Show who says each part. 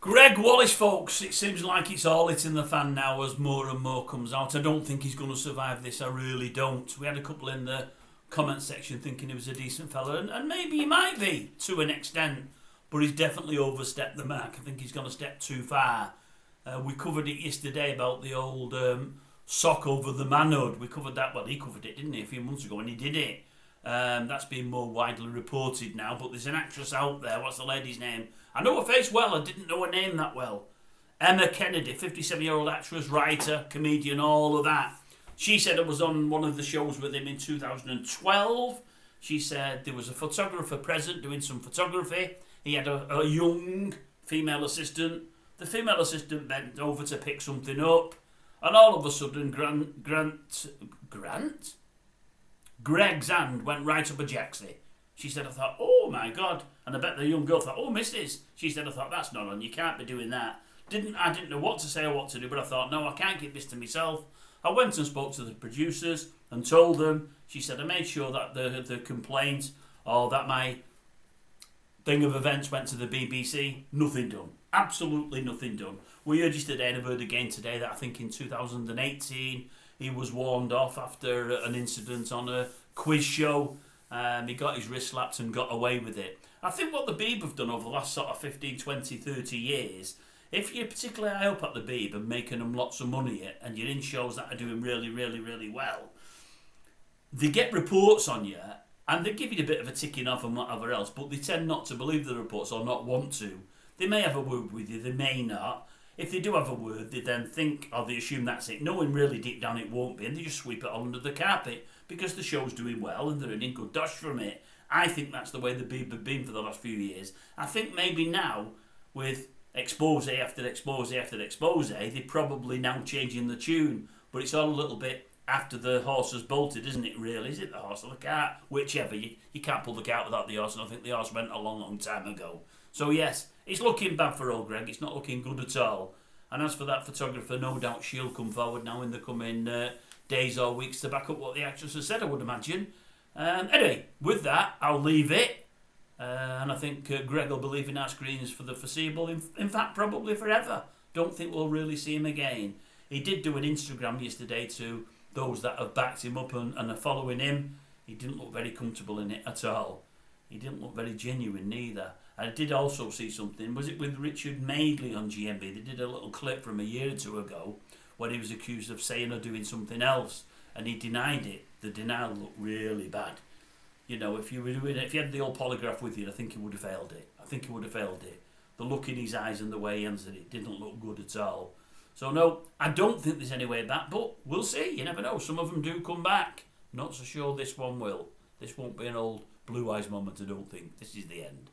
Speaker 1: Greg Wallace, folks, it seems like it's all hitting the fan now as more and more comes out. I don't think he's going to survive this, I really don't. We had a couple in the comment section thinking he was a decent fella, and maybe he might be to an extent, but he's definitely overstepped the mark. I think he's gone a step too far. We covered it yesterday about the old sock over the manhood. We covered that, well, he covered it, didn't he, a few months ago, and he did it. That's been more widely reported now, but there's an actress out there, what's the lady's name? I know her face well, I didn't know her name that well. Emma Kennedy, 57-year-old actress, writer, comedian, all of that. She said it was on one of the shows with him in 2012. She said there was a photographer present doing some photography. He had a young female assistant. The female assistant bent over to pick something up, and all of a sudden Greg's hand went right up a jacksie. She said, I thought, oh my God. And I bet the young girl thought, oh, missus. She said, I thought, that's not on. You can't be doing that. I didn't know what to say or what to do, but I thought, no, I can't keep this to myself. I went and spoke to the producers and told them. She said, I made sure that the complaint or that my thing of events went to the BBC. Nothing done. Absolutely nothing done. We heard yesterday and I've heard again today that I think in 2018 he was warned off after an incident on a quiz show. He got his wrist slapped and got away with it. I think what the Beeb have done over the last sort of 15, 20, 30 years, if you're particularly high up at the Beeb and making them lots of money and you're in shows that are doing really, really, really well, they get reports on you and they give you a bit of a ticking off and whatever else, but they tend not to believe the reports or not want to. They may have a word with you, they may not. If they do have a word, they then think or they assume that's it, knowing really deep down it won't be, and they just sweep it all under the carpet because the show's doing well and they're earning good dosh from it. I think that's the way the Beeb have been for the last few years. I think maybe now, with expose after expose after expose, they're probably now changing the tune, but it's all a little bit after the horse has bolted, isn't it really? Is it the horse or the cart? Whichever. You can't pull the cart without the horse, and I think the horse went a long, long time ago. So yes, it's looking bad for old Greg. It's not looking good at all. And as for that photographer, no doubt she'll come forward now in the coming days or weeks to back up what the actress has said, I would imagine. Anyway, with that, I'll leave it. And I think Greg will be leaving our screens for the foreseeable, in fact, probably forever. Don't think we'll really see him again. He did do an Instagram yesterday to those that have backed him up and are following him. He didn't look very comfortable in it at all. He didn't look very genuine neither. I did also see something, was it with Richard Madeley on GMB? They did a little clip from a year or two ago where he was accused of saying or doing something else and he denied it. The denial looked really bad. You know, if you had the old polygraph with you, I think he would have failed it. The look in his eyes and the way he answered it didn't look good at all. So no, I don't think there's any way back, but we'll see. You never know. Some of them do come back. Not so sure this one will. This won't be an old blue eyes moment, I don't think. This is the end.